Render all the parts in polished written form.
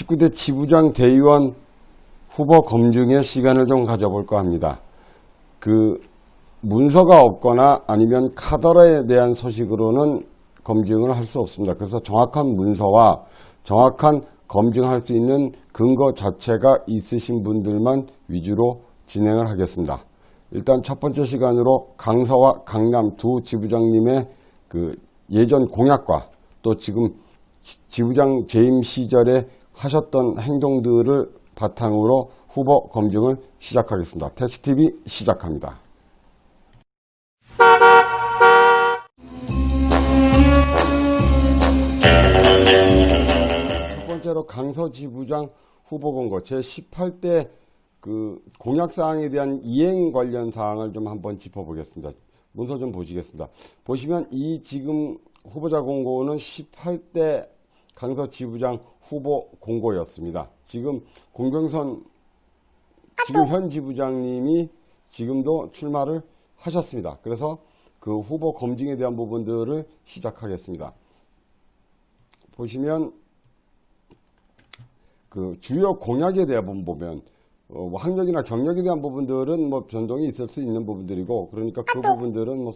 19대 지부장 대의원 후보 검증의 시간을 좀 가져볼까 합니다. 문서가 없거나 아니면 카더라에 대한 소식으로는 검증을 할 수 없습니다. 그래서 정확한 문서와 정확한 검증할 수 있는 근거 자체가 있으신 분들만 위주로 진행을 하겠습니다. 일단 첫 번째 시간으로 강서와 강남 두 지부장님의 예전 공약과 또 지금 지부장 재임 시절에 하셨던 행동들을 바탕으로 후보 검증을 시작하겠습니다. 택시TV 시작합니다. 첫 번째로 강서지부장 후보 공고 제18대 공약사항에 대한 이행 관련 사항을 좀 한번 짚어보겠습니다. 문서 좀 보시겠습니다. 보시면 이 지금 후보자 공고는 18대 강서지부장 후보 공고였습니다. 지금 공병선 지금 현 지부장님이 지금도 출마를 하셨습니다. 그래서 그 후보 검증에 대한 부분들을 시작하겠습니다. 보시면 주요 공약에 대한 부분 보면 학력이나 경력에 대한 부분들은 변동이 있을 수 있는 부분들이고, 그러니까 그 부분들은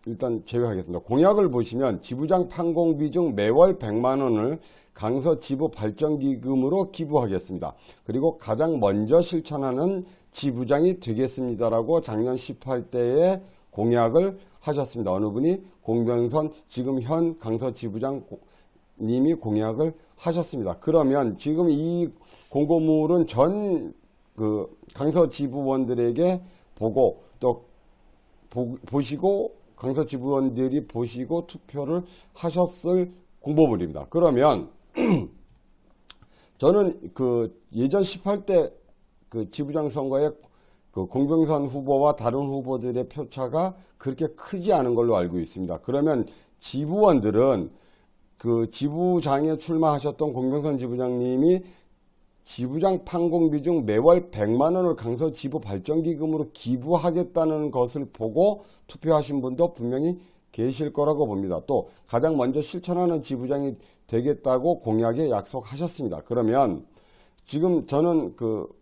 일단 제외하겠습니다. 공약을 보시면 지부장 판공비 중 매월 100만 원을 강서 지부 발전기금으로 기부하겠습니다. 그리고 가장 먼저 실천하는 지부장이 되겠습니다라고 작년 18대에 공약을 하셨습니다. 어느 분이? 공병선 지금 현 강서 지부장 님이 공약을 하셨습니다. 그러면 지금 이 공고물은 전 강서 지부원들에게 보고 또 보시고 강서 지부원들이 보시고 투표를 하셨을 공보물입니다. 그러면 저는 예전 18대 지부장 선거에 공병선 후보와 다른 후보들의 표차가 그렇게 크지 않은 걸로 알고 있습니다. 그러면 지부원들은 지부장에 출마하셨던 공병선 지부장님이 지부장 판공비 중 매월 100만 원을 강서 지부 발전기금으로 기부하겠다는 것을 보고 투표하신 분도 분명히 계실 거라고 봅니다. 또 가장 먼저 실천하는 지부장이 되겠다고 공약에 약속하셨습니다. 그러면 지금 저는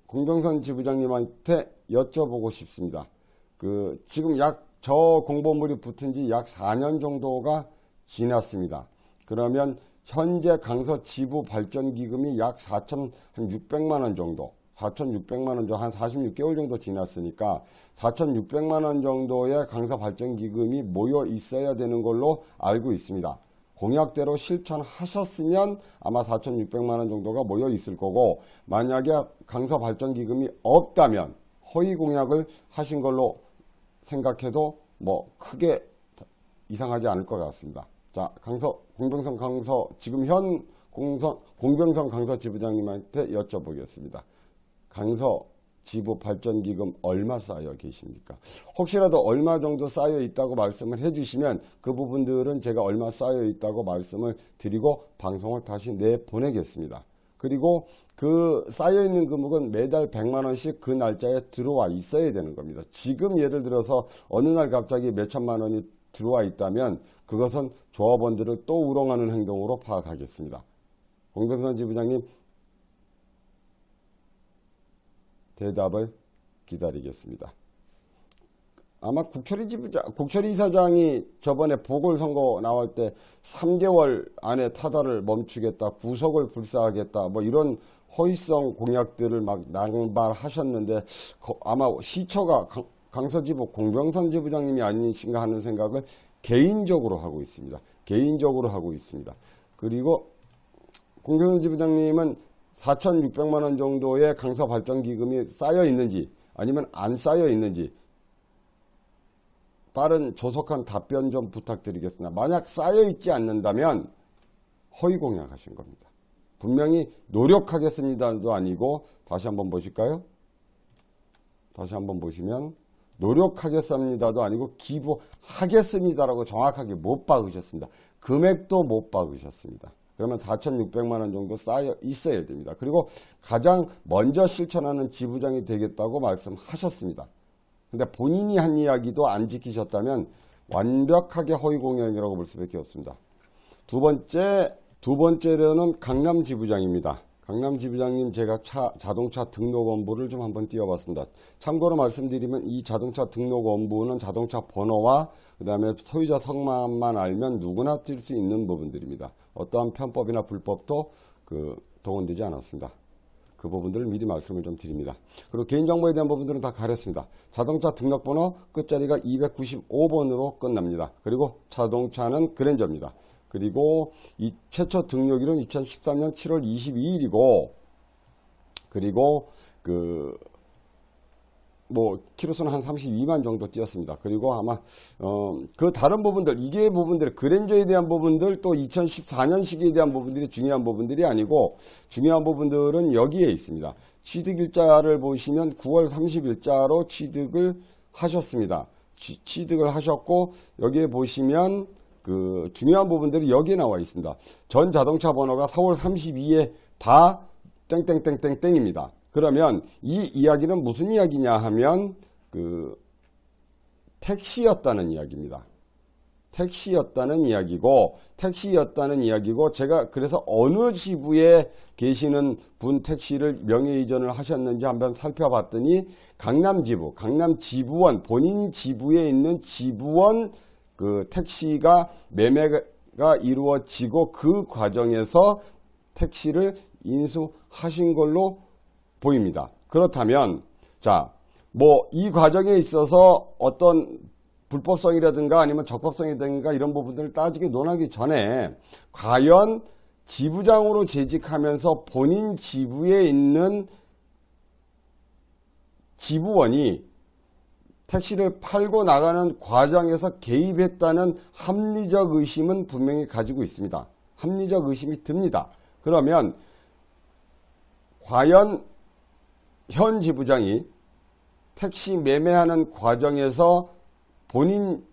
공병선 지부장님한테 여쭤보고 싶습니다. 지금 저 공보물이 붙은 지 약 4년 정도가 지났습니다. 그러면 현재 강서 지부 발전기금이 약 4,600만 원 정도, 4,600만 원 정도, 한 46개월 정도 지났으니까 4,600만 원 정도의 강서 발전기금이 모여 있어야 되는 걸로 알고 있습니다. 공약대로 실천하셨으면 아마 4,600만 원 정도가 모여 있을 거고, 만약에 강서 발전기금이 없다면 허위 공약을 하신 걸로 생각해도 크게 이상하지 않을 것 같습니다. 자, 공병선 강서, 지금 현 공병선 강서 지부장님한테 여쭤보겠습니다. 강서 지부 발전기금 얼마 쌓여 계십니까? 혹시라도 얼마 정도 쌓여 있다고 말씀을 해주시면 그 부분들은 제가 얼마 쌓여 있다고 말씀을 드리고 방송을 다시 내보내겠습니다. 그리고 쌓여 있는 금액은 매달 100만 원씩 그 날짜에 들어와 있어야 되는 겁니다. 지금 예를 들어서 어느 날 갑자기 몇 천만 원이 들어와 있다면 그것은 조합원들을 또 우롱하는 행동으로 파악하겠습니다. 공병선 지부장님 대답을 기다리겠습니다. 아마 국철이 이사장이 저번에 보궐선거 나올 때 3개월 안에 타다를 멈추겠다, 구속을 불사하겠다, 이런 허위성 공약들을 막 낭발하셨는데 아마 시초가 강서지부 공병선 지부장님이 아니신가 하는 생각을 개인적으로 하고 있습니다. 그리고 공병선 지부장님은 4,600만 원 정도의 강서 발전기금이 쌓여 있는지 아니면 안 쌓여 있는지 빠른 조속한 답변 좀 부탁드리겠습니다. 만약 쌓여 있지 않는다면 허위 공약하신 겁니다. 분명히 노력하겠습니다도 아니고, 다시 한번 보실까요? 다시 한번 보시면 노력하겠습니다도 아니고 기부하겠습니다라고 정확하게 못 박으셨습니다. 금액도 못 박으셨습니다. 그러면 4,600만 원 정도 쌓여 있어야 됩니다. 그리고 가장 먼저 실천하는 지부장이 되겠다고 말씀하셨습니다. 근데 본인이 한 이야기도 안 지키셨다면 완벽하게 허위 공약이라고 볼 수밖에 없습니다. 두 번째로는 강남 지부장입니다. 강남 지부장님, 제가 자동차 등록 원부를 좀 한번 띄워봤습니다. 참고로 말씀드리면 이 자동차 등록 원부는 자동차 번호와 그 다음에 소유자 성함만 알면 누구나 뛸 수 있는 부분들입니다. 어떠한 편법이나 불법도 동원되지 않았습니다. 그 부분들을 미리 말씀을 좀 드립니다. 그리고 개인정보에 대한 부분들은 다 가렸습니다. 자동차 등록번호 끝자리가 295번으로 끝납니다. 그리고 자동차는 그랜저입니다. 그리고 이 최초 등록일은 2013년 7월 22일이고, 그리고 키로수는 한 32만 정도 뛰었습니다. 그리고 아마 다른 부분들, 그랜저에 대한 부분들, 또 2014년식에 대한 부분들이 중요한 부분들이 아니고, 중요한 부분들은 여기에 있습니다. 취득일자를 보시면 9월 30일자로 취득을 하셨습니다. 취득을 하셨고, 여기에 보시면 중요한 부분들이 여기에 나와 있습니다. 전 자동차 번호가 4월 32일에 다 땡땡땡땡땡입니다. 그러면 이 이야기는 무슨 이야기냐 하면 택시였다는 이야기입니다. 택시였다는 이야기고 제가 그래서 어느 지부에 계시는 분 택시를 명예 이전을 하셨는지 한번 살펴봤더니 강남 지부원, 본인 지부에 있는 지부원 택시가 매매가 이루어지고 그 과정에서 택시를 인수하신 걸로 보입니다. 그렇다면 이 과정에 있어서 어떤 불법성이라든가 아니면 적법성이라든가 이런 부분들을 따지게 논하기 전에 과연 지부장으로 재직하면서 본인 지부에 있는 지부원이 택시를 팔고 나가는 과정에서 개입했다는 합리적 의심은 분명히 가지고 있습니다. 합리적 의심이 듭니다. 그러면 과연 현 지부장이 택시 매매하는 과정에서 본인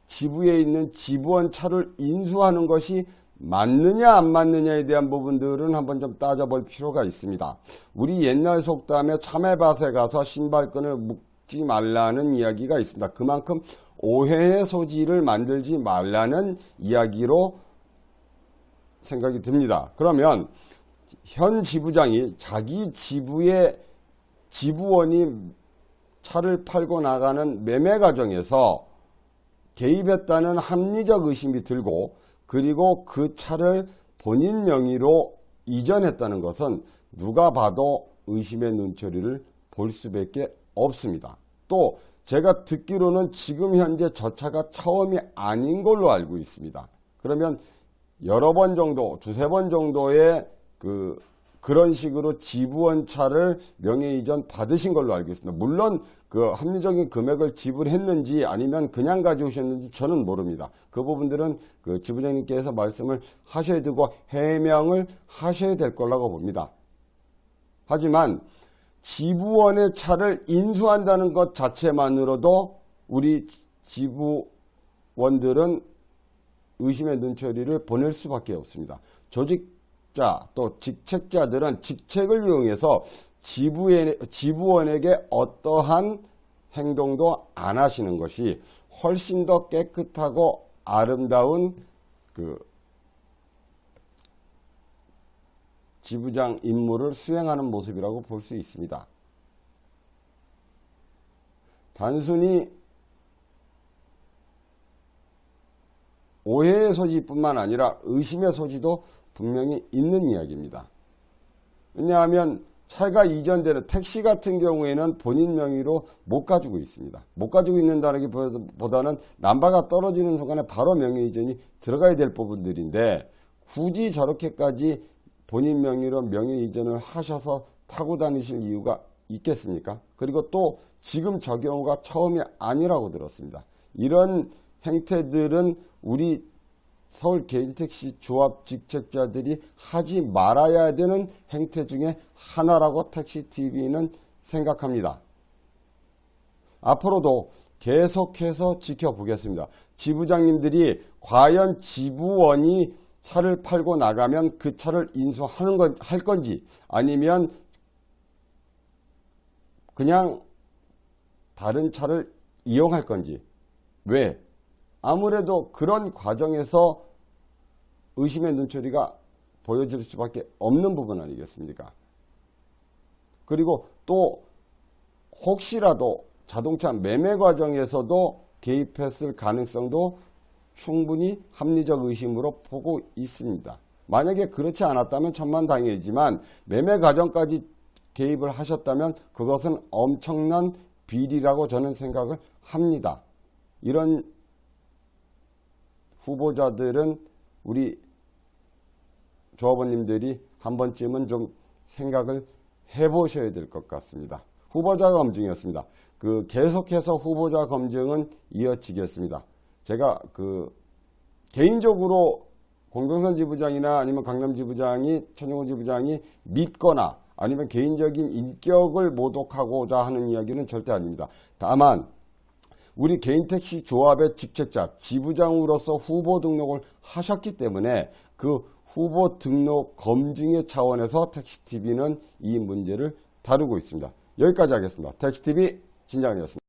지부에 있는 지부원 차를 인수하는 것이 맞느냐 안 맞느냐에 대한 부분들은 한번 좀 따져볼 필요가 있습니다. 우리 옛날 속담에 참외밭에 가서 신발끈을 묶지 말라는 이야기가 있습니다. 그만큼 오해의 소지를 만들지 말라는 이야기로 생각이 듭니다. 그러면 현 지부장이 자기 지부의 지부원이 차를 팔고 나가는 매매 과정에서 개입했다는 합리적 의심이 들고, 그리고 그 차를 본인 명의로 이전했다는 것은 누가 봐도 의심의 눈초리를 볼 수밖에 없습니다. 또 제가 듣기로는 지금 현재 저 차가 처음이 아닌 걸로 알고 있습니다. 그러면 여러 번 정도, 두세 번 정도의 그런 식으로 지부원 차를 명예 이전 받으신 걸로 알고 있습니다. 물론 합리적인 금액을 지불했는지 아니면 그냥 가져오셨는지 저는 모릅니다. 그 부분들은 지부장님께서 말씀을 하셔야 되고 해명을 하셔야 될 거라고 봅니다. 하지만 지부원의 차를 인수한다는 것 자체만으로도 우리 지부원들은 의심의 눈초리를 보낼 수밖에 없습니다. 조직자 또 직책자들은 직책을 이용해서 지부원에게 어떠한 행동도 안 하시는 것이 훨씬 더 깨끗하고 아름다운 지부장 임무를 수행하는 모습이라고 볼 수 있습니다. 단순히 오해의 소지뿐만 아니라 의심의 소지도 분명히 있는 이야기입니다. 왜냐하면 차가 이전되는 택시 같은 경우에는 본인 명의로 못 가지고 있습니다. 못 가지고 있는다기보다는 남바가 떨어지는 순간에 바로 명의 이전이 들어가야 될 부분들인데 굳이 저렇게까지 본인 명의로 명의 이전을 하셔서 타고 다니실 이유가 있겠습니까? 그리고 또 지금 저 경우가 처음이 아니라고 들었습니다. 이런 행태들은 우리 서울 개인택시 조합 직책자들이 하지 말아야 되는 행태 중에 하나라고 택시TV는 생각합니다. 앞으로도 계속해서 지켜보겠습니다. 지부장님들이 과연 지부원이 차를 팔고 나가면 그 차를 할 건지 아니면 그냥 다른 차를 이용할 건지. 왜? 아무래도 그런 과정에서 의심의 눈초리가 보여질 수밖에 없는 부분 아니겠습니까? 그리고 또 혹시라도 자동차 매매 과정에서도 개입했을 가능성도 충분히 합리적 의심으로 보고 있습니다. 만약에 그렇지 않았다면 천만다행이지만 매매 과정까지 개입을 하셨다면 그것은 엄청난 비리라고 저는 생각을 합니다. 이런 후보자들은 우리 조합원님들이 한 번쯤은 좀 생각을 해보셔야 될 것 같습니다. 후보자 검증이었습니다. 계속해서 후보자 검증은 이어지겠습니다. 제가 개인적으로 공병선 지부장이나 아니면 강남 지부장이, 천정훈 지부장이 믿거나 아니면 개인적인 인격을 모독하고자 하는 이야기는 절대 아닙니다. 다만 우리 개인택시 조합의 직책자, 지부장으로서 후보 등록을 하셨기 때문에 그 후보 등록 검증의 차원에서 택시TV는 이 문제를 다루고 있습니다. 여기까지 하겠습니다. 택시TV 진장이었습니다.